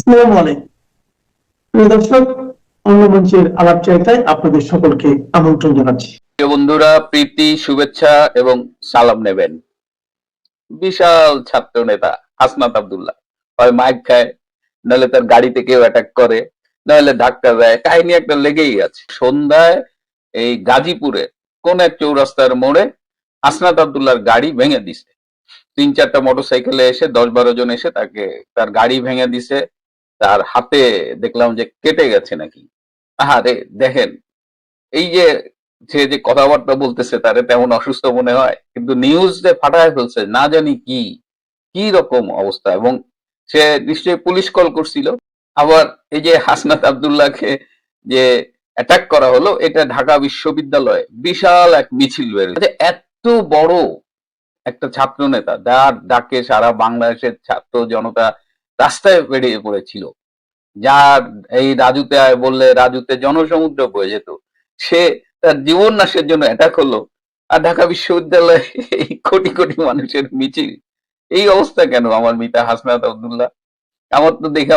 আসসালামু আলাইকুম প্রিয় দর্শক, অন্য মঞ্চের আলাপচারিতায় আপনাদের সকলকে আমন্ত্রণ জানাচ্ছি। প্রিয় বন্ধুরা, প্রীতি, শুভেচ্ছা এবং সালাম নেবেন বিশাল ছাত্র নেতা হাসনাত আব্দুল্লাহ। হয় মাইক খায়, নাহলে তার গাড়িতে কেউ অ্যাটাক করে, নাহলে ধাক্কা দেয়, কাহিনী একটা লেগেই আছে। সন্ধ্যায় এই গাজীপুরে কোন এক চৌরাস্তার মোড়ে হাসনাত আব্দুল্লাহর গাড়ি ভেঙে দিছে। 3-4টা মোটরসাইকেলে এসে 10-12 জন এসে তার গাড়ি ভেঙে দিছে। তার হাতে দেখলাম যে কেটে গেছে নাকি। আহারে দেখেন, এই যে সে যে কথাবার্তা বলতেছে তারে তেমন অসুস্থ মনে হয়, কিন্তু নিউজ যে ফাটায় ফেলছে না জানি কি কি রকম অবস্থা। এবং সে নিশ্চয়ই পুলিশ কল করছিল। আবার এই যে হাসনাত আব্দুল্লাহকে যে অ্যাটাক করা হলো, এটা ঢাকা বিশ্ববিদ্যালয়ে বিশাল এক মিছিল বের হয়েছে। এত বড় একটা ছাত্র নেতা যার ডাকে সারা বাংলাদেশের ছাত্র জনতা রাস্তায় বেরিয়ে পড়েছিল, যার এই রাজুতে আয় বললে রাজুতে জনসমুদ্র বয়ে যেত, সে তার জীবন নাশের জন্য অ্যাটাক হলো। আর ঢাকা বিশ্ববিদ্যালয়ে এই কোটি কোটি মানুষের মিছিল। এই অবস্থা কেন আমার মিতা হাসনাত আব্দুল্লাহ? আমার তো দেখা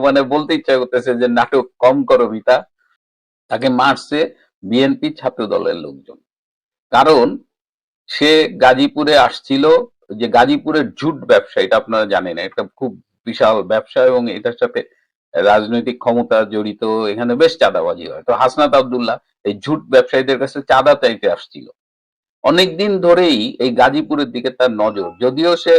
মানে বলতে ইচ্ছা করতেছে যে নাটক কম করো মিতা। তাকে মারছে বিএনপি ছাত্র দলের লোকজন। কারণ সে গাজীপুরে আসছিল, যে গাজীপুরের জুট ব্যবসা, এটা আপনারা জানেন, এটা খুব বিশাল ব্যবসা এবং এটার সাথে রাজনৈতিক ক্ষমতা জড়িত। এখানে বেশ চাঁদাবাজি হয়। তো হাসনাত আব্দুল্লাহ এই জুট ব্যবসায়ীদের কাছে চাঁদা চাইতে আসছিল। অনেকদিন ধরেই এই গাজীপুরের দিকে তার নজর, যদিও সে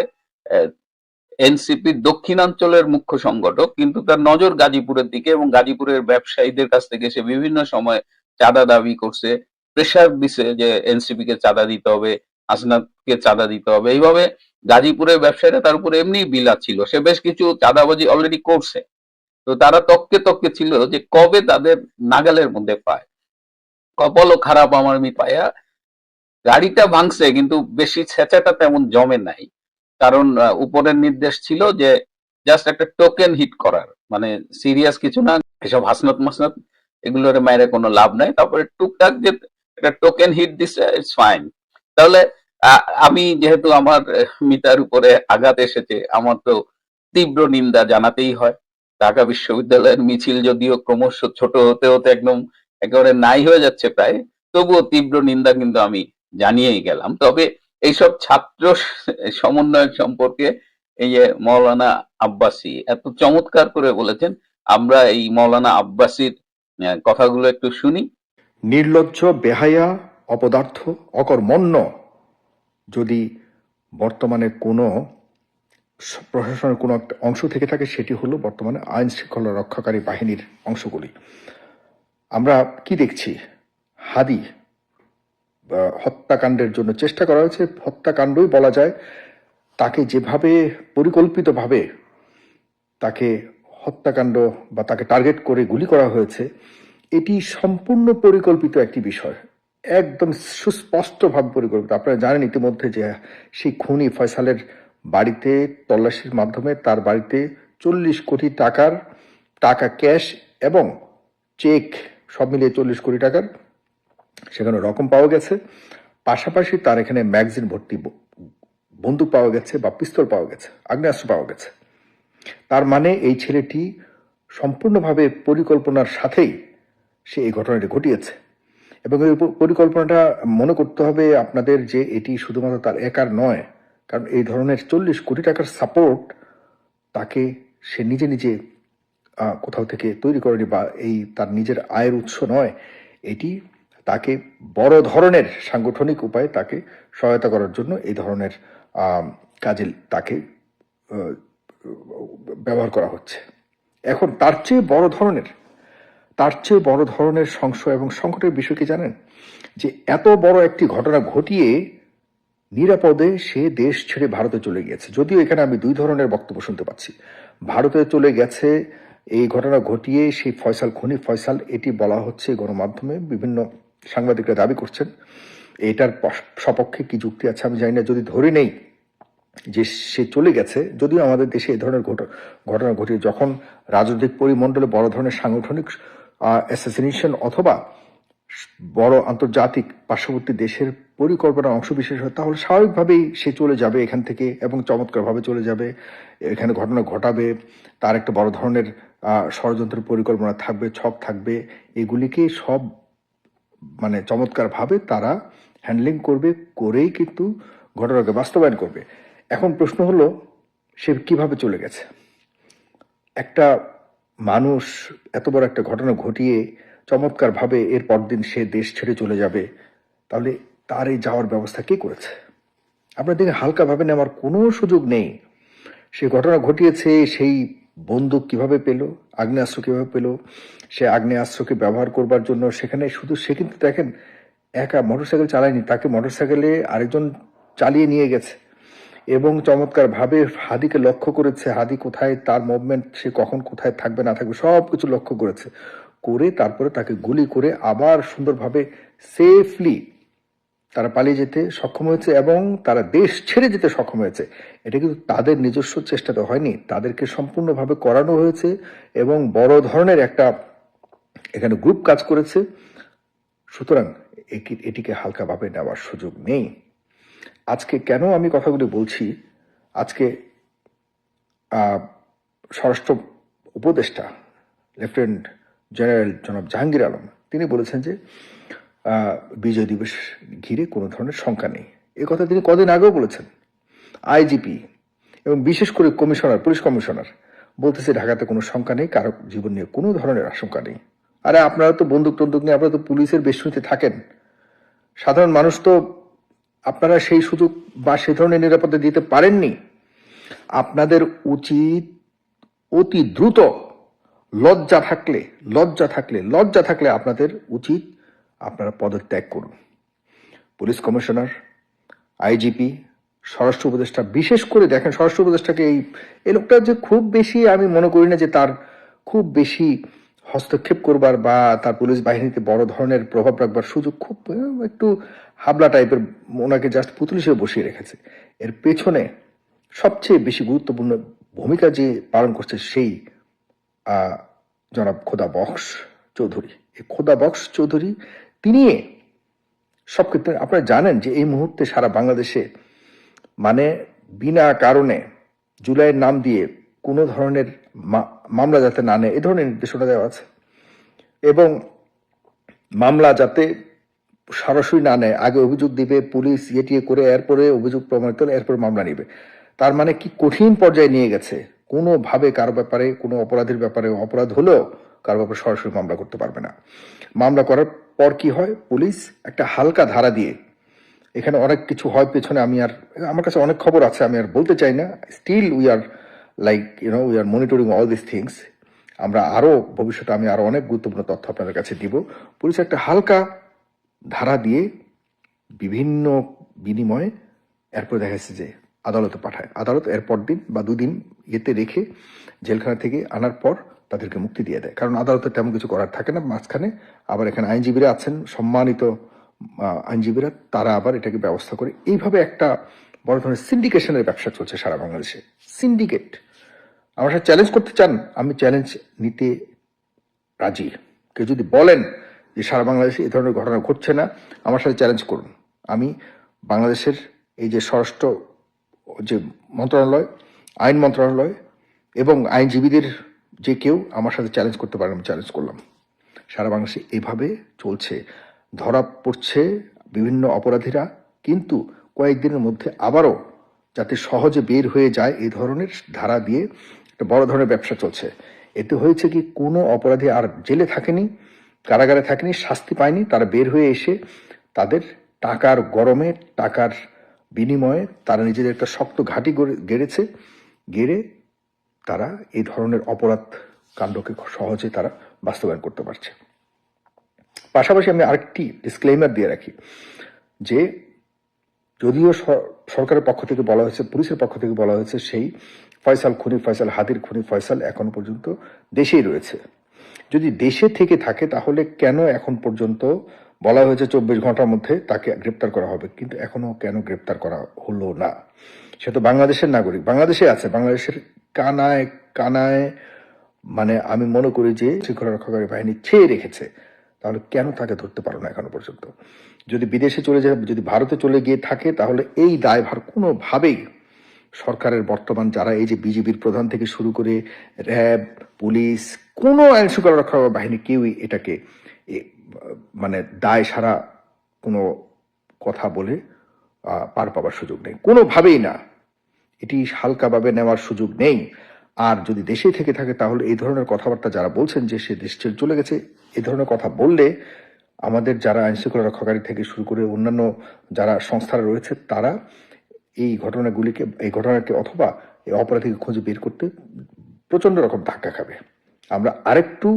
এনসিপির দক্ষিণাঞ্চলের মুখ্য সংগঠক, কিন্তু তার নজর গাজীপুরের দিকে এবং গাজীপুরের ব্যবসায়ীদের কাছ থেকে সে বিভিন্ন সময় চাঁদা দাবি করছে, প্রেশার দিছে যে এনসিপি কে চাঁদা দিতে হবে, হাসনাতকে চাঁদা দিতে হবে। এইভাবে গাজীপুরের ব্যবসায়ীরা তার উপরে এমনি বিলা ছিল, সে বেশ কিছু চাঁদাবাজি অলরেডি করছে। তো তারা তককে তককে ছিল যে কবে তাদের নাগালের মধ্যে পায়। কপালও খারাপ আমার পায়া, গাড়িটা ভাঙছে কিন্তু বেশি ছেঁচাটা তেমন জমে নাই। কারণ উপরের নির্দেশ ছিল যে জাস্ট একটা টোকেন হিট করার, মানে সিরিয়াস কিছু না, এসব হাসনাত মাসনাত এগুলোর মায়ের কোনো লাভ নাই। তারপরে টুকটাক যে একটা টোকেন হিট দিছে, ইটস ফাইন। তাহলে আমি যেহেতু আমার মিতার উপরে আঘাত এসেছে, আমার তো তীব্র নিন্দা জানাতেই হয়। ঢাকা বিশ্ববিদ্যালয়ের মিছিল যদিও ক্রমশ ছোট হতে হতে একদম একেবারে নাই হয়ে যাচ্ছে প্রায়, তবুও তীব্র নিন্দা কিন্তু আমি জানিয়েই গেলাম। তবে এইসব ছাত্র সমন্বয়ক সম্পর্কে এই যে মৌলানা আব্বাসী এত চমৎকার করে বলেছেন, আমরা এই মৌলানা আব্বাসীর কথাগুলো একটু শুনি। নির্লজ্জ, বেহায়া, অপদার্থ, অকর্মণ্য যদি বর্তমানে কোনো প্রশাসনের কোনো একটা অংশ থেকে থাকে, সেটি হলো বর্তমানে আইন শৃঙ্খলা রক্ষাকারী বাহিনীর অংশগুলি। আমরা কি দেখছি? হাদি হত্যাকাণ্ডের জন্য চেষ্টা করা হয়েছে, হত্যাকাণ্ডই বলা যায়। তাকে যেভাবে পরিকল্পিতভাবে তাকে হত্যাকাণ্ড বা তাকে টার্গেট করে গুলি করা হয়েছে, এটি সম্পূর্ণ পরিকল্পিত একটি বিষয়, একদম সুস্পষ্টভাবে পরিকল্পিত। আপনারা জানেন ইতিমধ্যে যে সেই খুনি ফয়সালের বাড়িতে তল্লাশির মাধ্যমে তার বাড়িতে 40 কোটি টাকা ক্যাশ এবং চেক সব মিলিয়ে 40 কোটি টাকার সেখানে রকম পাওয়া গেছে। পাশাপাশি তার এখানে ম্যাগাজিন ভর্তি বন্দুক পাওয়া গেছে বা পিস্তল পাওয়া গেছে, আগ্নেয়াস্ত্র পাওয়া গেছে। তার মানে এই ছেলেটি সম্পূর্ণভাবে পরিকল্পনার সাথেই সে এই ঘটনাটি ঘটিয়েছে। এবং এই পরিকল্পনাটা মনে করতে হবে আপনাদের যে এটি শুধুমাত্র তার একার নয়, কারণ এই ধরনের 40 কোটি টাকার সাপোর্ট তাকে সে নিজে নিজে কোথাও থেকে তৈরি করেনি বা এই তার নিজের আয়ের উৎস নয়। এটি তাকে বড় ধরনের সাংগঠনিক উপায়ে তাকে সহায়তা করার জন্য এই ধরনের কাজে তাকে ব্যবহার করা হচ্ছে। এখন তার চেয়ে বড় ধরনের সংশয় এবং সংকটের বিষয় কি জানেন? যে এত বড় একটি ঘটনা ঘটিয়ে নিরাপদে সে দেশ ছেড়ে ভারতে চলে গিয়েছে। যদিও এখানে আমি দুই ধরনের বক্তব্য শুনতে পাচ্ছি। ভারতে চলে গেছে এই ঘটনা ঘটিয়ে সেই খুনি ফয়সাল, এটি বলা হচ্ছে গণমাধ্যমে, বিভিন্ন সাংবাদিকরা দাবি করছেন। এটার সপক্ষে কি যুক্তি আছে আমি জানি না। যদি ধরে নেই যে সে চলে গেছে, যদিও আমাদের দেশে এই ধরনের ঘটনা ঘটিয়ে যখন রাজনৈতিক পরিমণ্ডলে বড় ধরনের সাংগঠনিক অ্যাসাসিনেশন অথবা বড় আন্তর্জাতিক পার্শ্ববর্তী দেশের পরিকল্পনার অংশ বিশেষ হয়, তাহলে স্বাভাবিকভাবেই সে চলে যাবে এখান থেকে এবং চমৎকারভাবে চলে যাবে, এখানে ঘটনা ঘটাবে, তার একটা বড় ধরনের ষড়যন্ত্র পরিকল্পনা থাকবে, ছক থাকবে, এগুলিকে সব মানে চমৎকারভাবে তারা হ্যান্ডলিং করবে, করেই কিন্তু ঘটনাকে বাস্তবায়ন করবে। এখন প্রশ্ন হলো সে কিভাবে চলে গেছে। একটা মানুষ এত বড় একটা ঘটনা ঘটিয়ে চমৎকারভাবে এর পরদিন সে দেশ ছেড়ে চলে যাবে, তাহলে তার এই যাওয়ার ব্যবস্থা কে করেছে? আপনার দিকে হালকাভাবে নেওয়ার কোনো সুযোগ নেই। সে ঘটনা ঘটিয়েছে, সেই বন্দুক কিভাবে পেল, আগ্নেয়াস্ত্র কিভাবে পেল, সে আগ্নেয়াস্ত্রকে ব্যবহার করবার জন্য সেখানে শুধু সে কিন্তু দেখেন একা মোটরসাইকেল চালায়নি, তাকে মোটরসাইকেলে আরেকজন চালিয়ে নিয়ে গেছে এবং চমৎকারভাবে হাদিকে লক্ষ্য করেছে, হাদি কোথায়, তার মুভমেন্ট, সে কখন কোথায় থাকবে না থাকবে সব কিছু লক্ষ্য করেছে, করে তারপরে তাকে গুলি করে আবার সুন্দরভাবে সেফলি তারা পালিয়ে যেতে সক্ষম হয়েছে এবং তারা দেশ ছেড়ে যেতে সক্ষম হয়েছে। এটা কিন্তু তাদের নিজস্ব চেষ্টাতে হয়নি, তাদেরকে সম্পূর্ণভাবে করানো হয়েছে এবং বড় ধরনের একটা এখানে গ্রুপ কাজ করেছে। সুতরাং এটিকে হালকাভাবে নেওয়ার সুযোগ নেই। আজকে কেন আমি কথাগুলি বলছি, আজকে স্বরাষ্ট্র উপদেষ্টা লেফটেন্যান্ট জেনারেল জনাব জাহাঙ্গীর আলম তিনি বলেছেন যে বিজয় দিবস ঘিরে কোনো ধরনের শঙ্কা নেই। এ কথা তিনি কদিন আগেও বলেছেন। আইজিপি এবং বিশেষ করে কমিশনার, পুলিশ কমিশনার বলতেছে ঢাকাতে কোনো শঙ্কা নেই, কারো জীবন নিয়ে কোনো ধরনের আশঙ্কা নেই। আরে আপনারা তো বন্দুক টন্দুক নিয়ে আপনারা তো পুলিশের বেষ্টনীতে থাকেন, সাধারণ মানুষ তো আপনারা সেই সুযোগ বা সে ধরনের নিরাপত্তা দিতে পারেননি। আপনাদের উচিত অতি দ্রুত লজ্জা থাকলে আপনাদের উচিত আপনারা পদত্যাগ করুন। পুলিশ কমিশনার, আইজিপি, স্বরাষ্ট্র উপদেষ্টা, বিশেষ করে দেখেন স্বরাষ্ট্র উপদেষ্টাকে এই লোকটা যে খুব বেশি, আমি মনে করি না যে তার খুব বেশি হস্তক্ষেপ করবার বা তার পুলিশ বাহিনীতে বড় ধরনের প্রভাব রাখবার সুযোগ, খুব একটু হাবলা টাইপের, ওনাকে জাস্ট পুতুল হিসেবে বসিয়ে রেখেছে। এর পেছনে সবচেয়ে বেশি গুরুত্বপূর্ণ ভূমিকা যে পালন করছে সেই জনাব খোদা বক্স চৌধুরী। এই খোদা বক্স চৌধুরী তিনি সব ক্ষেত্রে আপনারা জানেন যে এই মুহূর্তে সারা বাংলাদেশে মানে বিনা কারণে জুলাইয়ের নাম দিয়ে কোনো ধরনের মামলা যাতে না নেয় এ ধরনের নির্দেশনা দেওয়া আছে এবং মামলা যাতে সরাসরি না নেয়, আগে অভিযোগ দিবে, পুলিশ ইয়ে করে এরপরে অভিযোগ প্রমাণিত হলে এরপরে মামলা নিবে। তার মানে কি কঠিন পর্যায়ে নিয়ে গেছে, কোনোভাবে কারো ব্যাপারে, কোনো অপরাধের ব্যাপারে, অপরাধ হলেও কারো ব্যাপারে সরাসরি মামলা করতে পারবে না। মামলা করার পর কি হয়, পুলিশ একটা হালকা ধারা দিয়ে, এখানে অনেক কিছু হয় পেছনে, আমার কাছে অনেক খবর আছে, আমি আর বলতে চাই না। Still we are we are monitoring all this things. আমরা আরো ভবিষ্যতে আমি আরো অনেক গুরুত্বপূর্ণ তথ্য আপনাদের কাছে দিব। পুলিশ একটা হালকা ধারা দিয়ে বিভিন্ন বিনিময়ে এরপর দেখা যাচ্ছে যে আদালতে পাঠায়, আদালত এরপর দিন বা দুদিন ইয়েতে রেখে জেলখানা থেকে আনার পর তাদেরকে মুক্তি দিয়ে দেয়, কারণ আদালতে তেমন কিছু করার থাকে না। মাঝখানে আবার এখানে আইনজীবীরা আছেন, সম্মানিত আইনজীবীরা, তারা আবার এটাকে ব্যবস্থা করে। এইভাবে একটা বড় ধরনের সিন্ডিকেশনের ব্যবসা চলছে সারা বাংলাদেশে। সিন্ডিকেট। আমার সাথে চ্যালেঞ্জ করতে চান, আমি চ্যালেঞ্জ নিতে রাজি। কেউ যদি বলেন যে সারা বাংলাদেশে এই ধরনের ঘটনা ঘটছে না, আমার সাথে চ্যালেঞ্জ করুন। আমি বাংলাদেশের এই যে স্বরাষ্ট্র যে মন্ত্রণালয়, আইন মন্ত্রণালয় এবং আইনজীবীদের যে কেউ আমার সাথে চ্যালেঞ্জ করতে পারেন, আমি চ্যালেঞ্জ করলাম। সারা বাংলাদেশে এইভাবে চলছে, ধরা পড়ছে বিভিন্ন অপরাধীরা, কিন্তু কয়েকদিনের মধ্যে আবারও যাতে সহজে বের হয়ে যায় এই ধরনের ধারা দিয়ে একটা বড় ধরনের ব্যবসা চলছে। এতে হয়েছে কি, কোনো অপরাধী আর জেলে থাকেনি, কারাগারে থাকেনি, শাস্তি পায়নি, তারা বের হয়ে এসে তাদের টাকার গরমে, টাকার বিনিময়ে তারা নিজেদের একটা শক্ত ঘাঁটি গেড়ে তারা এই ধরনের অপরাধ কাণ্ডকে সহজে তারা বাস্তবায়ন করতে পারছে। পাশাপাশি আমি আরেকটি ডিসক্লেইমার দিয়ে রাখি যে যদিও সরকারের পক্ষ থেকে বলা হয়েছে, পুলিশের পক্ষ থেকে বলা হয়েছে সেই হাদির খুনি ফয়সাল এখন পর্যন্ত দেশেই রয়েছে। যদি দেশে থেকে থাকে তাহলে কেন এখন পর্যন্ত বলা হয়েছে 24 ঘন্টার মধ্যে তাকে গ্রেপ্তার করা হবে, কিন্তু এখনো কেন গ্রেপ্তার করা হলো না? সে তো বাংলাদেশের নাগরিক, বাংলাদেশে আছে, বাংলাদেশের কানায় মানে আমি মনে করি যে শৃঙ্খলা রক্ষাকারী বাহিনী ছেয়ে রেখেছে, তাহলে কেন তাকে ধরতে পারো না এখনো পর্যন্ত? যদি বিদেশে চলে যায়, যদি ভারতে চলে গিয়ে থাকে, তাহলে এই দায়ভার কোনোভাবেই সরকারের বর্তমান যারা এই যে বিজিবির প্রধান থেকে শুরু করে র্যাব, পুলিশ, কোনো আইন শৃঙ্খলা রক্ষা বাহিনী কেউই এটাকে মানে দায় সারা কোনো কথা বলে পার পাবার সুযোগ নেই, কোনোভাবেই না। এটি হালকাভাবে নেওয়ার সুযোগ নেই। আর যদি দেশে থেকে থাকে তাহলে এই ধরনের কথাবার্তা যারা বলছেন যে সে দেশ ছেড়ে চলে গেছে, এই ধরনের কথা বললে আমাদের যারা আইন শৃঙ্খলা রক্ষাকারী থেকে শুরু করে অন্যান্য যারা সংস্থারা রয়েছে তারা এই ঘটনাকে অথবা এই অপরাধীকে খুঁজে বের করতে প্রচন্ড রকম ধাক্কা খাবে। আমরা আরেকটু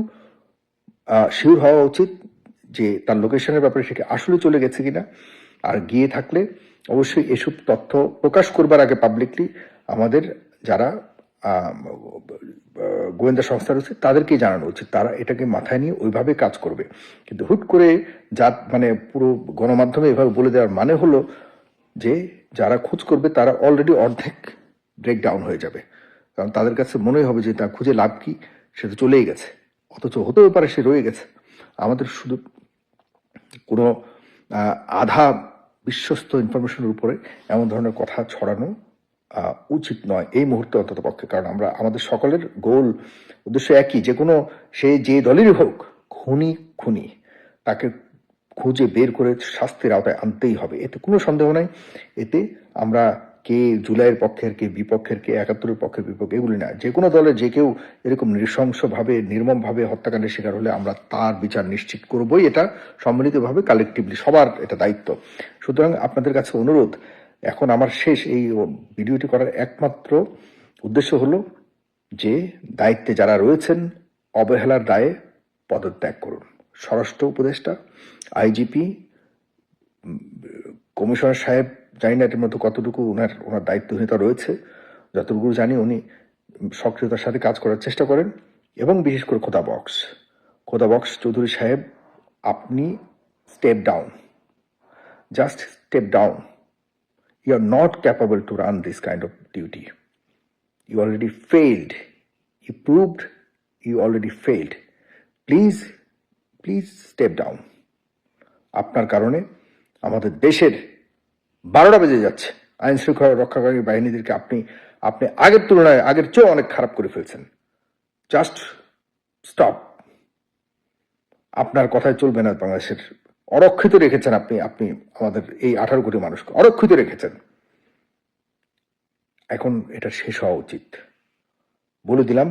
শিওর হওয়া উচিত যে তার লোকেশনের ব্যাপারে সে আসলে চলে গেছে কিনা। আর গিয়ে থাকলে অবশ্যই এসব তথ্য প্রকাশ করবার আগে পাবলিকলি আমাদের যারা গোয়েন্দা সংস্থা রয়েছে তাদেরকেই জানানো উচিত, তারা এটাকে মাথায় নিয়ে ওইভাবে কাজ করবে। কিন্তু হুট করে মানে পুরো গণমাধ্যমে এভাবে বলে দেওয়ার মানে হলো যে যারা খোঁজ করবে তারা অলরেডি অর্ধেক ব্রেকডাউন হয়ে যাবে, কারণ তাদের কাছে মনেই হবে যে তা খুঁজে লাভ কি, সে তো চলেই গেছে, অথচ হতেও পারে সে রয়ে গেছে। আমাদের শুধু কোনো আধা বিশ্বস্ত ইনফরমেশনের উপরে এমন ধরনের কথা ছড়ানো উচিত নয় এই মুহূর্তে অন্তত পক্ষে, কারণ আমাদের সকলের গোল উদ্দেশ্য একই, যে কোনো সে যে দলেরই হোক খুনি তাকে খুঁজে বের করে শাস্তির আওতায় আনতেই হবে, এতে কোনো সন্দেহ নাই। এতে আমরা কে জুলাইয়ের পক্ষের, কে বিপক্ষের, কে ৭১-এর পক্ষের বিপক্ষে এগুলি না, যে কোনো দলের যে কেউ এরকম নৃশংসভাবে নির্মমভাবে হত্যাকাণ্ডের শিকার হলে আমরা তার বিচার নিশ্চিত করবই, এটা সম্মিলিতভাবে কালেকটিভলি সবার এটা দায়িত্ব। সুতরাং আপনাদের কাছে অনুরোধ, এখন আমার শেষ এই ভিডিওটি করার একমাত্র উদ্দেশ্য হলো যে দায়িত্বে যারা রয়েছেন অবহেলার দায়ে পদত্যাগ করুন। স্বরাষ্ট্র উপদেষ্টা, আইজিপি, কমিশনার সাহেব, জানি না এটার মধ্যে কতটুকু ওনার দায়িত্বহীনতা রয়েছে, যতটুকু জানি উনি সক্রিয়তার সাথে কাজ করার চেষ্টা করেন। এবং বিশেষ করে খোদা বক্স চৌধুরী সাহেব, আপনি step down, just step down. You are not capable to run this kind of duty. You already failed. You proved you already failed. Please step down. আপনার কারণে আমাদের দেশের 12টা বেজে যাচ্ছে। আইন শৃঙ্খলা রক্ষাকারী বাহিনীদেরকে আপনি আগের তুলনায় আগের চেয়ে অনেক খারাপ করে ফেলছেন। Just stop. আপনার কথায় চলবে না। বাংলাদেশের অরক্ষিত রেখেছেন আপনি আমাদের এই 18 কোটি মানুষকে অরক্ষিত রেখেছেন। এখন এটা শেষ হওয়া উচিত। বলে দিলাম,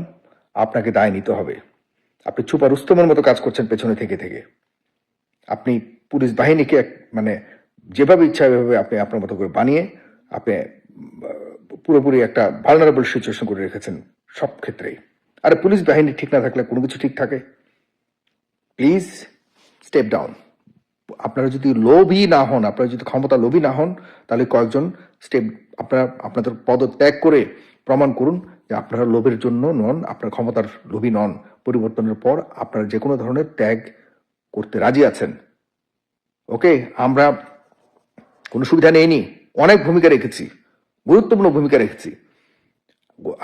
আপনাকে দায় নিতে হবে। আপনি চুপা রুস্তমের মতো কাজ করছেন পেছনে থেকে। আপনি পুলিশ বাহিনীকে মানে যেভাবে ইচ্ছা এভাবে আপনি আপনার মতো করে বানিয়ে আপনি পুরোপুরি একটা ভালনারেবল সিচুয়েশন করে রেখেছেন সব ক্ষেত্রেই। আরে পুলিশ বাহিনী ঠিক না থাকলে কোনো কিছু ঠিক থাকে? Please step down. আপনারা যদি লোভী না হন, আপনারা যদি ক্ষমতা লোভী না হন, তাহলে কয়েকজন স্টেপ আপনাদের পদত্যাগ করে প্রমাণ করুন যে আপনারা লোভের জন্য নন, আপনার ক্ষমতার লোভী নন। পরিবর্তনের পর আপনারা যে কোনো ধরনের ত্যাগ করতে রাজি আছেন। ওকে, আমরা কোনো সুবিধা নেইনি, অনেক ভূমিকা রেখেছি, গুরুত্বপূর্ণ ভূমিকা রেখেছি।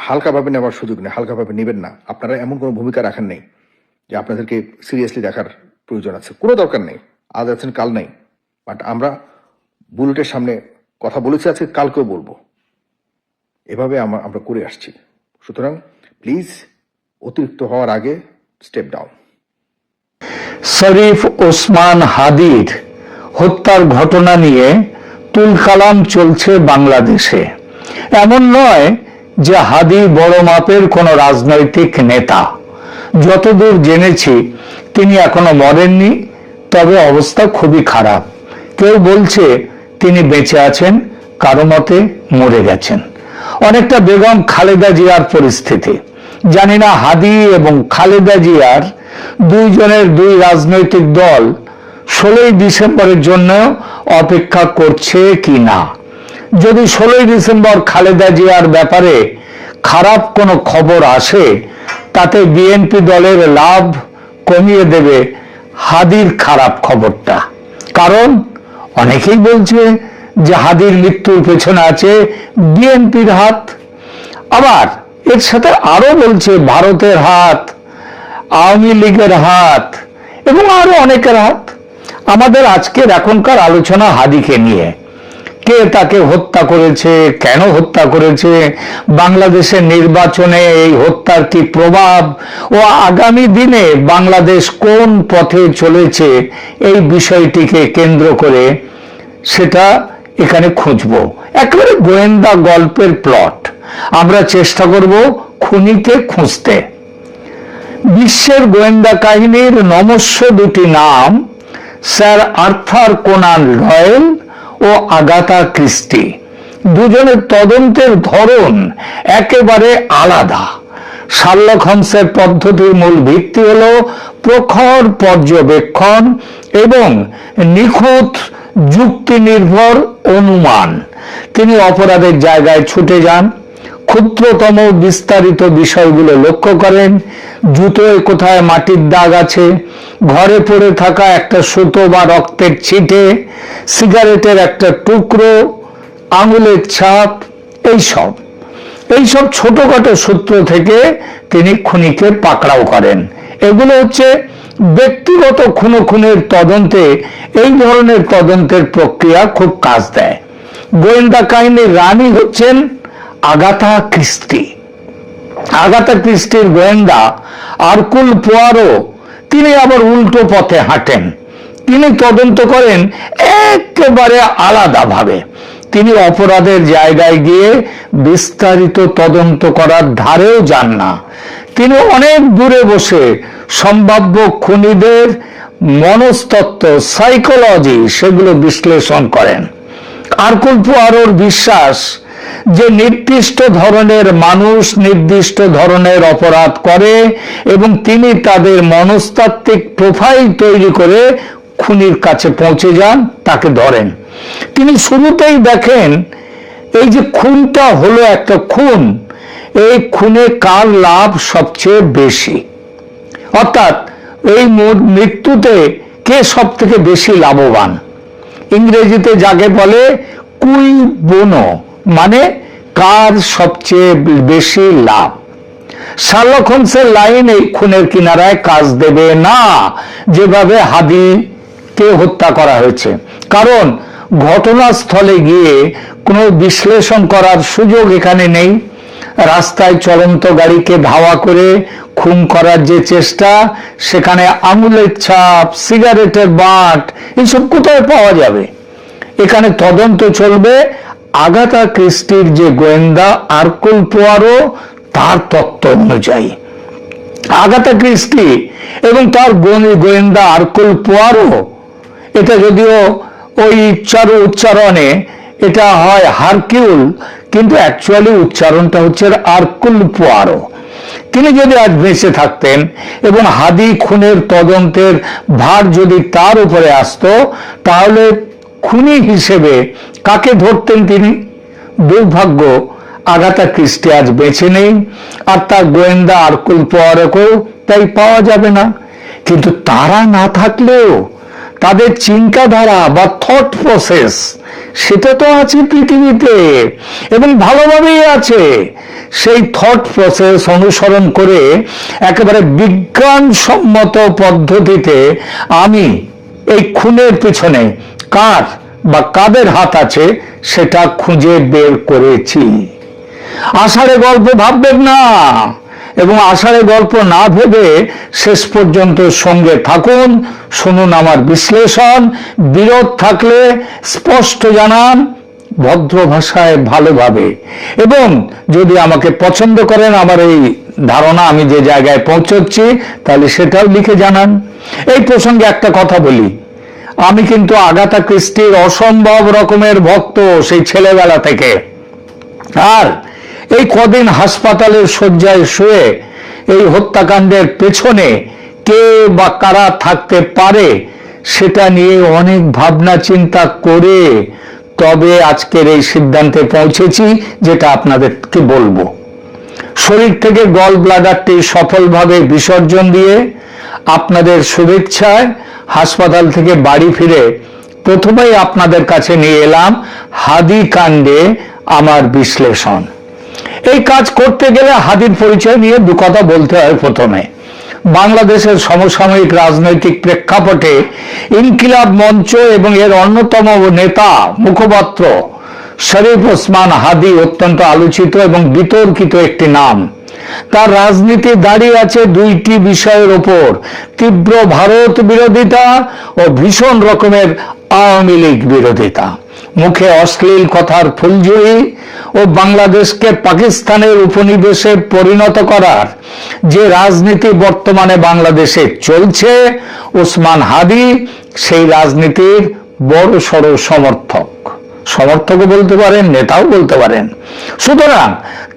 হালকাভাবে নেওয়ার সুযোগ নেই, হালকাভাবে নেবেন না। আপনারা এমন কোনো ভূমিকা রাখেন নেই যে আপনাদেরকে সিরিয়াসলি দেখার প্রয়োজন আছে, কোনো দরকার নেই। আজ আছেন কাল নাই, বাট আমরা বুলেটের সামনে কথা বলেছি আজকে, কালকেও বলবো। এভাবে আমরা করে আসছি। সুতরাং প্লিজ অতিরিক্ত হওয়ার আগে স্টেপ ডাউন। শরীফ ওসমান হাদির হত্যার ঘটনা নিয়ে তুলকালাম চলছে বাংলাদেশে। এমন নয় যে হাদি বড় মাপের কোনো রাজনৈতিক নেতা। যতদূর জেনেছি তিনি এখনো মরেননি, তবে অবস্থা খুবই খারাপ। কেউ বলছে তিনি বেঁচে আছেন, কারো মতে মরে গেছেন। অনেকটা বেগম খালেদা জিয়ার পরিস্থিতি। জানি না হাদি এবং খালেদা জিয়ার দুইজনের দুই রাজনৈতিক দল 16ই ডিসেম্বরের জন্য অপেক্ষা করছে কি না। যদি 16ই ডিসেম্বর খালেদা জিয়ার ব্যাপারে খারাপ কোনো খবর আসে, তাতে বিএনপি দলের লাভ কমিয়ে দেবে হাদির খারাপ খবরটা। কারণ অনেকেই বলছে যে হাদির মৃত্যুর পেছনে আছে বিএনপির হাত। আবার এর সাথে আরো বলছে ভারতের হাত, আওয়ামী লীগের হাত। এবং আরো অনেকের হাত। আমাদের আজকের এখনকার আলোচনা হাদিকে নিয়ে। কে তাকে হত্যা করেছে, কেন হত্যা করেছে, বাংলাদেশের নির্বাচনে এই হত্যার কি প্রভাব ও আগামী দিনে বাংলাদেশ কোন পথে চলেছে, এই বিষয়টিকে কেন্দ্র করে সেটা এখানে খুঁজবো। একেবারে গোয়েন্দা গল্পের প্লট। আমরা চেষ্টা করব খুনিকে খুঁজতে। বিশ্বের গোয়েন্দা কাহিনীর নমস্য দুটি নাম স্যার আর্থার কোনান ডয়েল ও আগাথা ক্রিস্টি। দুজনের তদন্তের ধরন একেবারে আলাদা। শার্লক হোমসের পদ্ধতির মূল ভিত্তি হল প্রখর পর্যবেক্ষণ এবং নিখুঁত যুক্তি নির্ভর অনুমান। তিনি অপরাধের জায়গায় ছুটে যান, ক্ষুদ্রতম বিস্তারিত বিষয়গুলো লক্ষ্য করেন। জুতোয় কোথায় মাটির দাগ আছে, ঘরে পড়ে থাকা একটা সুতো বা রক্তের ছিটে, সিগারেটের একটা টুকরো, আঙুলের ছাপ, এইসব ছোটখাটো সূত্র থেকে তিনি খুনিকে পাকড়াও করেন। এগুলো হচ্ছে ব্যক্তিগত খুনের তদন্তে এই ধরনের তদন্তের প্রক্রিয়া খুব কাজ দেয়। গোয়েন্দা কাহিনীর রানী হচ্ছেন আগাথা ক্রিস্টি। আগাথা ক্রিস্টির গোয়েন্দা আরকুল পোয়ারো, তিনি আবার উল্টো পথে হাঁটেন। তিনি তদন্ত করেন একেবারে আলাদাভাবে। তিনি অপরাধের জায়গায় গিয়ে বিস্তারিত তদন্ত করার ধারেও যান না। তিনি অনেক দূরে বসে সম্ভাব্য খুনিদের মনস্তত্ত্ব, সাইকোলজি, সেগুলো বিশ্লেষণ করেন। আরকুল পোয়ারোর বিশ্বাস যে নির্দিষ্ট ধরনের মানুষ নির্দিষ্ট ধরনের অপরাধ করে এবং তিনি তাদের মনস্তাত্ত্বিক প্রোফাইল তৈরি করে খুনির কাছে পৌঁছে যান, তাকে ধরেন। তিনি শুরুতেই দেখেন এই যে খুনটা হলো একটা খুন, এই খুনে কার লাভ সবচেয়ে বেশি, অর্থাৎ এই মৃত্যুতে কে সব থেকে বেশি লাভবান। ইংরেজিতে যাকে বলে কুই বোনো, মানে কার সবচেয়ে বেশি লাভ। শার্লক হোমসের লাইন এই খুনের কিনারায় কাজ দেবে না যেভাবে হাদিকে হত্যা করা হয়েছে, কারণ ঘটনাস্থলে গিয়ে কোনো বিশ্লেষণ করার সুযোগ এখানে নেই। রাস্তায় চলন্ত গাড়িকে ধাওয়া করে খুন করার যে চেষ্টা, সেখানে আঙুলের ছাপ, সিগারেটের বাঁট, এইসব কোথায় পাওয়া যাবে? এখানে তদন্ত চলবে আগাথা ক্রিস্টির যে গোয়েন্দা আরকুল পোয়ারো, তার তত্ত্ব অনুযায়ী। আগাথা ক্রিস্টি এবং তার গোয়েন্দা আরকুল পোয়ারো, এটা যদিও ওই উচ্চারণে এটা হয় হারকিউল, কিন্তু অ্যাকচুয়ালি উচ্চারণটা হচ্ছে আরকুল পোয়ারো। তিনি যদি আজ বেঁচে থাকতেন এবং হাদি খুনের তদন্তের ভার যদি তার উপরে আসতো, তাহলে খুনি হিসেবে কাকে ধরতেন তিনি? দুর্ভাগ্য, আগাথা ক্রিস্টি আজ বেঁচে নেই, আর তার গোয়েন্দা আরকুল পোয়ারোকেও তাই পাওয়া যাবে না। কিন্তু তারা না থাকলেও তাদের চিন্তাধারা বা থট প্রসেস, সেটা তো আছে পৃথিবীতে এবং ভালোভাবেই আছে। সেই থট প্রসেস অনুসরণ করে একেবারে বিজ্ঞানসম্মত পদ্ধতিতে আমি এই খুনের পিছনে কার বা কাদের হাত আছে সেটা খুঁজে বের করেছি। আষাঢ়ে গল্প ভাববেন না, এবং আষাঢ়ে গল্প না ভেবে শেষ পর্যন্ত সঙ্গে থাকুন, শুনুন আমার বিশ্লেষণ। বিরোধ থাকলে স্পষ্ট জানান, ভদ্র ভাষায় ভালোভাবে, এবং যদি আমাকে পছন্দ করেন, আমার এই ধারণা আমি যে জায়গায় পৌঁছচ্ছি, তাহলে সেটাও লিখে জানান। এই প্রসঙ্গে একটা কথা বলি, আমি কিন্তু আগাথা ক্রিস্টির অসম্ভব রকমের ভক্ত সেই ছেলেবেলা থেকে। আর এই কদিন হাসপাতালের শয্যায় শুয়ে এই হত্যাকাণ্ডের পেছনে কে বা কারা থাকতে পারে সেটা নিয়ে অনেক ভাবনা চিন্তা করে তবে আজকের এই সিদ্ধান্তে পৌঁছেছি, যেটা আপনাদেরকে বলবো। শরীর থেকে গল ব্লাডারটি সফলভাবে বিসর্জন দিয়ে আপনাদের শুভেচ্ছায় হাসপাতাল থেকে বাড়ি ফিরে প্রথমেই আপনাদের কাছে নিয়ে এলাম হাদি কাণ্ডে আমার বিশ্লেষণ। এই কাজ করতে গেলে হাদির পরিচয় নিয়ে দু কথা বলতে হয়। প্রথমে বাংলাদেশের সমসাময়িক রাজনৈতিক প্রেক্ষাপটে ইনকিলাব মঞ্চ এবং এর অন্যতম নেতা মুখপাত্র শরীফ ওসমান হাদী অত্যন্ত আলোচিত এবং বিতর্কিত একটি নাম। তার রাজনীতি দাঁড়িয়ে আছে দুইটি বিষয়ের ওপর, তীব্র ভারত বিরোধিতা ও ভীষণ রকমের আওয়ামী লীগ বিরোধিতা। মুখে অশ্লীল কথার ফুলঝুরি ও বাংলাদেশকে পাকিস্তানের উপনিবেশে পরিণত করার যে রাজনীতি বর্তমানে বাংলাদেশে চলছে, ওসমান হাদী সেই রাজনীতির বড় সড় সমর্থকও বলতে পারেন, নেতাও বলতে পারেন। সুতরাং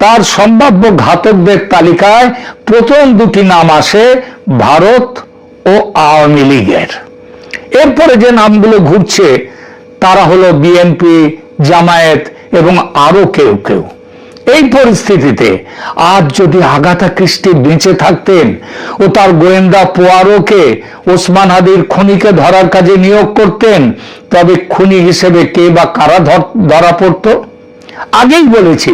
তার সম্ভাব্য ঘাতকদের তালিকায় প্রথম দুটি নাম আসে ভারত ও আওয়ামী লীগের। এরপরে যে নামগুলো ঘুরছে তারা হলো বিএনপি, জামায়াত এবং আরো কেউ কেউ। এই পরিস্থিতিতে আজ যদি আগাথা ক্রিস্টি বেঁচে থাকতেন ও তার গোয়েন্দা পোয়ারোকে ওসমান হাদীর খুনিকে ধরার কাজে নিয়োগ করতেন, তবে খুনি হিসেবে কে বা কারা ধরা পড়ত? আগেই বলেছি,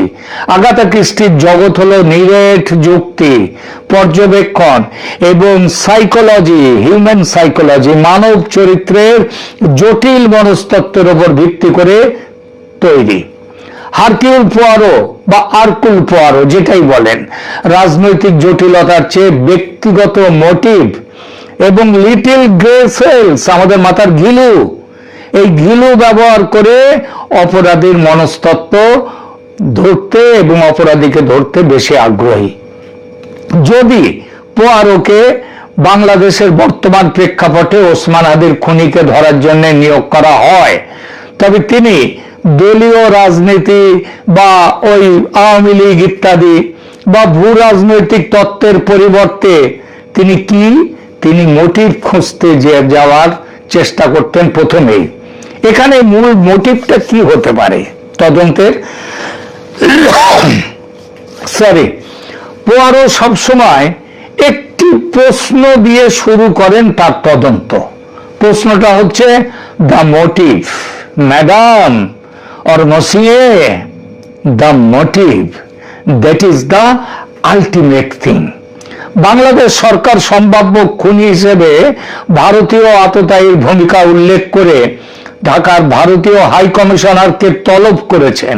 আগাথা ক্রিস্টির জগৎ হলো নিরেট যুক্তি, পর্যবেক্ষণ এবং সাইকোলজি, হিউম্যান সাইকোলজি, মানব চরিত্রের জটিল মনস্তত্ত্বের উপর ভিত্তি করে তৈরি। হারকিউল পোয়ারো বা আরকুল পোয়ারো যেটাই বলেন, রাজনৈতিক জটিলতার চেয়ে ব্যক্তিগত মোটিভ এবং লিটল গ্রে সেলস, আমাদের মাথার ঘিলু, এই ঘিলু ব্যবহার করে অপরাধীর মনস্তত্ত্ব ধরতে এবং অপরাধীকে ধরতে বেশি আগ্রহী। যদি পোয়ারোকে বাংলাদেশের বর্তমান প্রেক্ষাপটে ওসমান হাদীর খুনিকে ধরার জন্য নিয়োগ করা হয়, তবে তিনি দলীয় রাজনীতি বা ওই আওয়ামী লীগ ইত্যাদি বা ভূ রাজনৈতিক তত্ত্বের পরিবর্তে তিনি মোটিভ খুঁজতে যাওয়ার চেষ্টা করতেন প্রথমেই। এখানে মূল মোটিভটা কি হতে পারে তদন্তের? পোয়ারো সবসময় একটি প্রশ্ন দিয়ে শুরু করেন তার তদন্ত। প্রশ্নটা হচ্ছে, the motive madam or monsieur, the motive, that is the ultimate thing. Bangladesh সরকার সম্ভাব্য খুনি হিসেবে ভারতীয় আততায়ীর ভূমিকা উল্লেখ করে ঢাকার ভারতীয় হাই কমিশনারকে তলব করেছেন,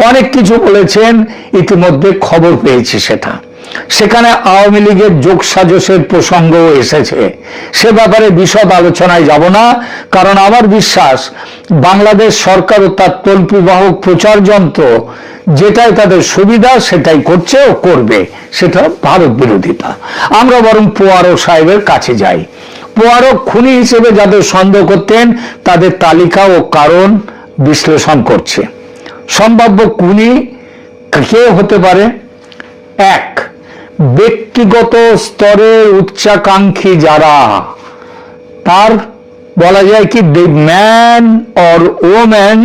অনেক কিছু বলেছেন, ইতিমধ্যে খবর পেয়েছি সেখানে আওয়ামী লীগের যোগসাজশের প্রসঙ্গও এসেছে। সে ব্যাপারে বিশদ আলোচনায় যাব না, কারণ আমার বিশ্বাস বাংলাদেশ সরকার ও তার তল্পিবাহক প্রচার যন্ত্র যেটাই তাদের সুবিধা সেটাই করছে ও করবে, সেটা ভারত বিরোধিতা। আমরা বরং পোয়ারো সাহেবের কাছে যাই। পোয়ারো খুনি হিসেবে যাদের সন্দেহ করতেন তাদের তালিকা ও কারণ বিশ্লেষণ করছে। সম্ভাব্য খুনি কে হতে পারে? এক, ব্যক্তিগত স্তরের উচ্চাকাঙ্ক্ষী যারা, তার বলা যায় কি the man or woman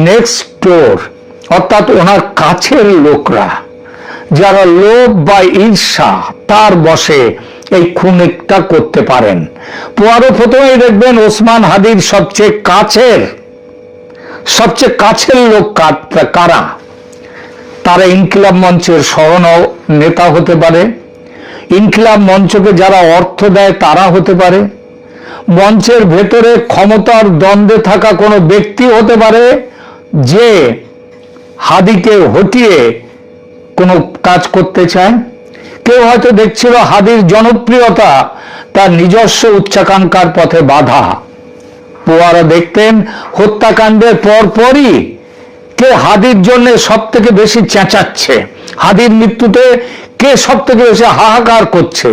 next ডোর, অর্থাৎ ওনার কাছের লোকরা যারা লোভ বা ঈর্ষা তার বশে এই খুনটা করতে পারেন। পোয়ারো প্রথমেই দেখবেন ওসমান হাদীর সবচেয়ে কাছের লোক কারা। তারা ইনকিলাব মঞ্চের সহ নেতা হতে পারে, ইনকিলাব মঞ্চকে যারা অর্থ দেয় তারা হতে পারে, মঞ্চের ভেতরে ক্ষমতার দ্বন্দ্বে থাকা কোনো ব্যক্তি হতে পারে যে হাদীকে হটিয়ে কোনো কাজ করতে চায়। কেউ হয়তো দেখছিল হাদীর জনপ্রিয়তা তার নিজস্ব উচ্চাকাঙ্ক্ষার পথে বাধা। পোয়ারো দেখতেন হত্যাকাণ্ডের পরপরই কে হাদীর জন্য সব থেকে বেশি চেঁচাচ্ছে, হাদীর মৃত্যুতে কে সব থেকে বেশি হাহাকার করছে,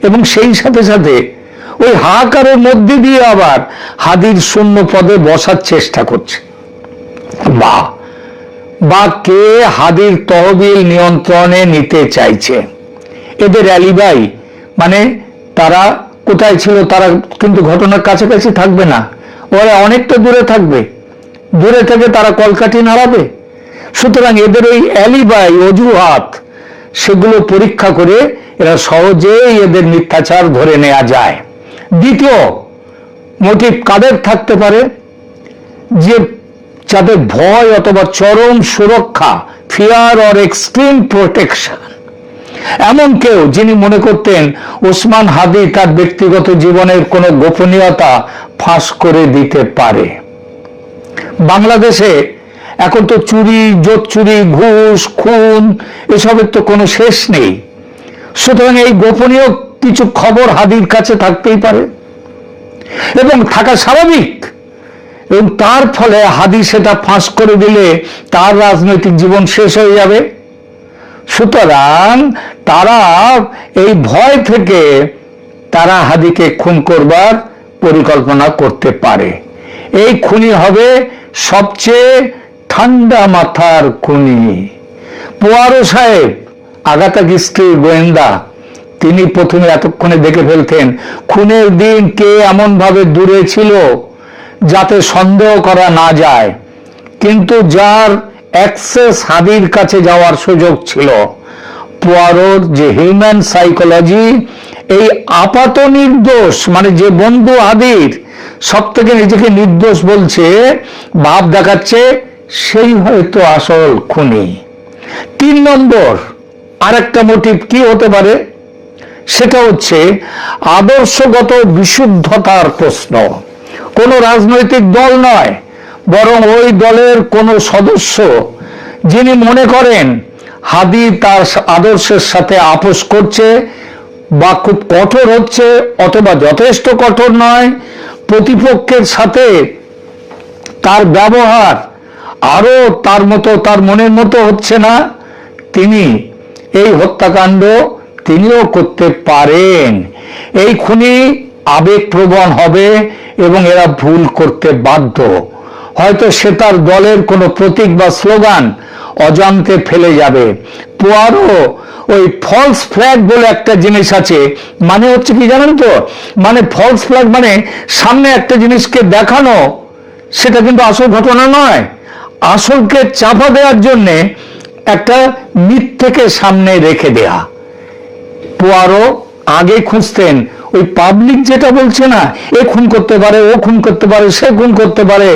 এবং সেই সাথে সাথে ওই হাহাকারের মধ্যে দিয়ে আবার হাদীর শূন্য পদে বসার চেষ্টা করছে, বা কে হাদীর তহবিল নিয়ন্ত্রণে নিতে চাইছে। এদের অ্যালিবাই, মানে তারা কোথায় ছিল, তারা কিন্তু ঘটনার কাছাকাছি থাকবে না, ওরা অনেকটা দূরে থাকবে, দূরে থেকে তারা কলকাঠি নাড়াবে। সুতরাং এদের ওই অ্যালিবাই, অজুহাত, সেগুলো পরীক্ষা করে এরা সহজেই এদের মিথ্যাচার ধরে নেওয়া যায়। দ্বিতীয় মোটিভ কাদের থাকতে পারে? যে যাদের ভয় অথবা চরম সুরক্ষা, ফিয়ার অর এক্সট্রিম প্রোটেকশন, এমন কেউ যিনি মনে করতেন ওসমান হাদি তার ব্যক্তিগত জীবনের কোনো গোপনীয়তা ফাঁস করে দিতে পারে। বাংলাদেশে এখন তো চুরি, জোচ্চুরি, ঘুষ, খুন এসবের তো কোনো শেষ নেই। সুতরাং এই গোপনীয় কিছু খবর হাদির কাছে থাকতেই পারে এবং থাকা স্বাভাবিক, এবং তার ফলে হাদি সেটা ফাঁস করে দিলে তার রাজনৈতিক জীবন শেষ হয়ে যাবে। সুতরাং তারা এই ভয় থেকে তারা হাদিকে খুন করবার পরিকল্পনা করতে পারে। এই খুনি হবে সবচেয়ে ঠান্ডা মাথার খুনি। পোয়ারো সাহেব, আগাথা ক্রিস্টির গোয়েন্দা, তিনি প্রথমে এতক্ষণে দেখে ফেলতেন খুনের দিন কে এমন ভাবে দূরে ছিল যাতে সন্দেহ করা না যায়, কিন্তু যার অ্যাক্সেস হাদির কাছে যাওয়ার সুযোগ ছিল। পোয়ারোর যে হিউম্যান সাইকোলজি, এই আপাত নির্দোষ, মানে যে বন্ধু হাদির সব থেকে নিজেকে নির্দোষ বলছে, ভাব দেখাচ্ছে, সেই হয়তো আসল খুনি। 3 নম্বর আরেকটা মোটিভ কি হতে পারে, সেটা হচ্ছে আদর্শগত বিশুদ্ধতার প্রশ্ন। কোন রাজনৈতিক দল নয়, বরং ওই দলের কোন সদস্য যিনি মনে করেন হাদি তার আদর্শের সাথে আপোষ করছে বা খুব কঠোর হচ্ছে অথবা যথেষ্ট কঠোর নয়, প্রতিপক্ষের সাথে তার ব্যবহার আরো তার মতো, তার মনের মতো হচ্ছে না, তিনি এই হত্যাকাণ্ড তিনিও করতে পারেন। এই খুনি আবেগপ্রবণ হবে এবং এরা ভুল করতে বাধ্য। হয়তো সে তার দলের কোনো প্রতীক বা স্লোগান অজান্তে ফেলে যাবে। পোয়ারো ওই ফলস ফ্ল্যাগ বলে একটা জিনিস আছে, মানে হচ্ছে কি জানেন তো, মানে ফলস ফ্ল্যাগ মানে সামনে একটা জিনিসকে দেখানো, সেটা কিন্তু আসল ঘটনা নয়, আসলকে চাপা দেওয়ার জন্যে একটা মিথ্যেকে সামনে রেখে দেয়া। পোয়ারো আগে খুঁজতেন ওই পাবলিক যেটা বলছে না, এ খুন করতে পারে, ও খুন করতে পারে, সে খুন করতে পারে,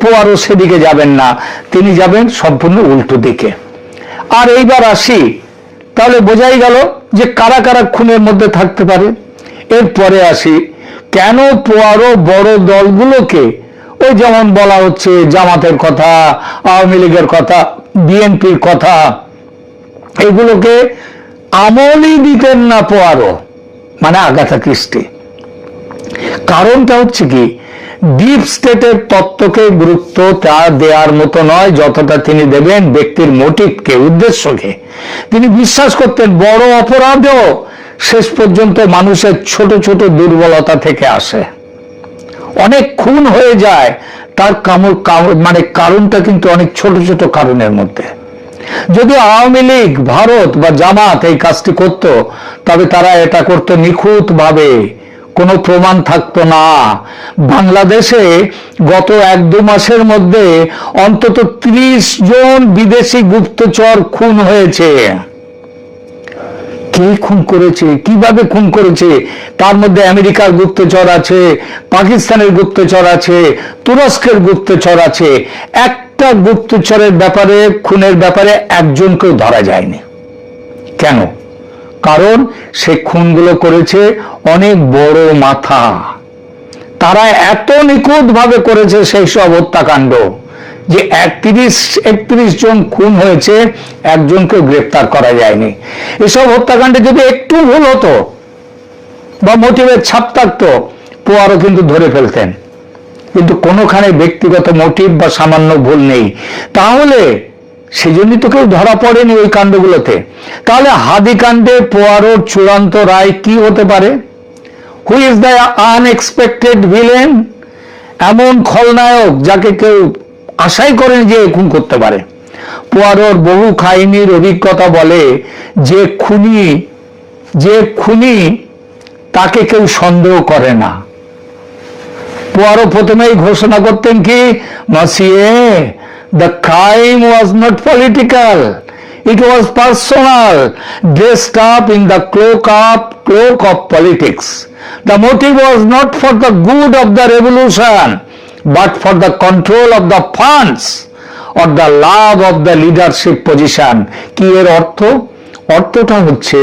পোয়ারো সেদিকে যাবেন না, তিনি যাবেন সম্পূর্ণ উল্টো দিকে। আর এইবার আসি, তাহলে বোঝাই গেল যে কারা কারা খুনের মধ্যে থাকতে পারে। এরপরে আসি, কেন পোয়ারো বড় দলগুলোকে, ওই যেমন বলা হচ্ছে জামাতের কথা, আওয়ামী লীগের কথা, বিএনপির কথা, এগুলোকে আমলই দিতেন না পোয়ারো, মানে আগাথা ক্রিস্টি। কারণটা হচ্ছে কি, ডিপ স্টেটের তত্ত্বকে গুরুত্ব তা দেওয়ার মতো নয় যতটা তিনি দেবেন ব্যক্তির মোটিভকে, উদ্দেশ্যকে। তিনি বিশ্বাস করতেন বড় অপরাধও শেষ পর্যন্ত মানুষের ছোট ছোট দুর্বলতা থেকে আসে। অনেক খুন হয়ে যায় তার মানে কারণটা কিন্তু অনেক ছোট ছোট কারণের মধ্যে। যদি আওয়ামী লীগ, ভারত বা জামাত এই কাজটি করত, তবে তারা এটা করতো নিখুঁত ভাবে, কোনো প্রমাণ থাকতো না। বাংলাদেশে গত 1-2 মাসের মধ্যে অন্তত 30 জন বিদেশি গুপ্তচর খুন হয়েছে। কে খুন করেছে, কিভাবে খুন করেছে, তার মধ্যে আমেরিকার গুপ্তচর আছে, পাকিস্তানের গুপ্তচর আছে, তুরস্কের গুপ্তচর আছে। একটা গুপ্তচরের ব্যাপারে, খুনের ব্যাপারে একজনকেও ধরা যায়নি। কেন? কারণ সে খুনগুলো করেছে অনেক বড় মাথা, তারা এত নিখুঁত ভাবে করেছে সেই সব হত্যাকাণ্ড যে 31 জন খুন হয়েছে, একজনকেও গ্রেফতার করা যায়নি। এসব হত্যাকাণ্ডে যদি একটু ভুল হতো বা মোটিভের ছাপ থাকতো, পোয়ারো কিন্তু ধরে ফেলতেন, কিন্তু কোনোখানে ব্যক্তিগত মোটিভ বা সামান্য ভুল নেই। তাহলে সেজন্যই তো কেউ ধরা পড়েনি ওই কাণ্ডগুলোতে। তাহলে হাদি কাণ্ডে পোয়ারোর চূড়ান্ত রায় কি হতে পারে? Who is the unexpected villain? এমন খলনায়ক যাকে কেউ আশাই করেন যে খুন করতে পারে। পোয়ারোর বহু কাহিনীর অভিজ্ঞতা বলে যে খুনি তাকে কেউ সন্দেহ করে না। পোয়ারো প্রথমেই ঘোষণা করতেন কি, মসিয়ে, the crime was not political, it was personal, dressed up in the cloak of politics. The motive was not for the good of the revolution, but for the control of the funds or the love of the leadership position. কি এর অর্থ? অর্থটা হচ্ছে,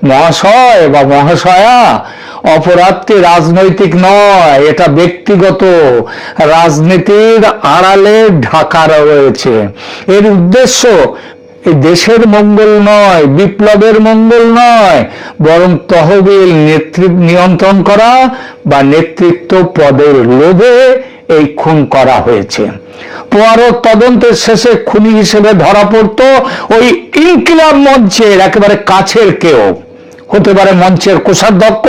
মহাশয় বা মহাশয়া, অপরাধটি রাজনৈতিক নয়, এটা ব্যক্তিগত, রাজনীতির আড়ালে ঢাকা রয়েছে। এর উদ্দেশ্য এই দেশের মঙ্গল নয়, বিপ্লবের মঙ্গল নয়, বরং তহবিল নেতৃত্ব নিয়ন্ত্রণ করা বা নেতৃত্ব পদের লোভে এই খুন করা হয়েছে। পোয়ারো তদন্তের শেষে খুনি হিসেবে ধরা পড়তো ওই ইনকিলাব মঞ্চের একেবারে কাছের কেউ, হতে পারে মঞ্চের কোষাধ্যক্ষ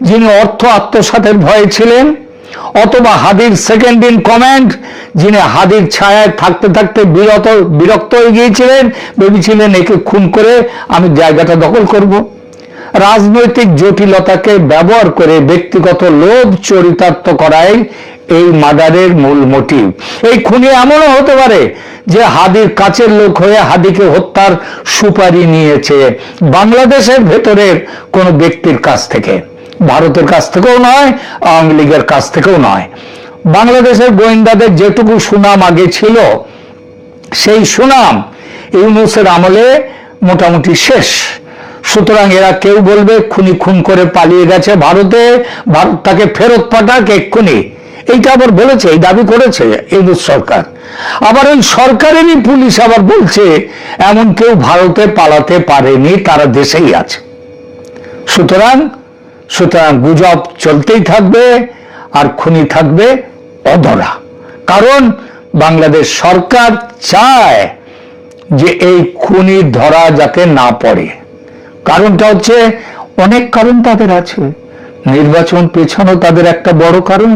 যিনি অর্থ আত্মসাতের ভয়ে ছিলেন, অথবা হাদির সেকেন্ড ইন কমান্ড যিনি হাদির ছায়ায় থাকতে থাকতে বিরক্ত হয়ে গিয়েছিলেন, ভেবেছিলেন একে খুন করে আমি জায়গাটা দখল করব। রাজনৈতিক জটিলতাকে ব্যবহার করে ব্যক্তিগত লোভ চরিতার্থ করাই এই মার্ডারের মূল মোটিভ। এই খুনি এমনও হতে পারে যে হাদির কাছের লোক হয়ে হাদিকে হত্যার সুপারি নিয়েছে বাংলাদেশের ভেতরের কোন ব্যক্তির কাছ থেকে, ভারতের কাছ থেকেও নয়, আওয়ামী লীগের কাছ থেকেও নয়। বাংলাদেশের গোয়েন্দাদের যেটুকু সুনাম আগে ছিল, সেই সুনাম ইউনূসের আমলে মোটামুটি শেষ। সুতরাং এরা কেউ বলবে খুনি খুন করে পালিয়ে গেছে ভারতে, ভারত তাকে ফেরত পাঠাক এক্ষুনি, এইটা আবার বলেছে, এই দাবি করেছে ইউনূস সরকার। আবার ওই সরকারেরই পুলিশ আবার বলছে এমন কেউ ভারতে পালাতে পারেনি, তারা দেশেই আছে। সুতরাং গুজব চলতেই থাকবে আর খুনি থাকবে অধরা। কারণ বাংলাদেশ সরকার চায় যে এই খুনি ধরা যাতে না পড়ে। কারণটা হচ্ছে, অনেক কারণ তাদের আছে, নির্বাচন পেছানো তাদের একটা বড় কারণ,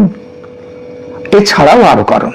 এছাড়াও আরো কারণ।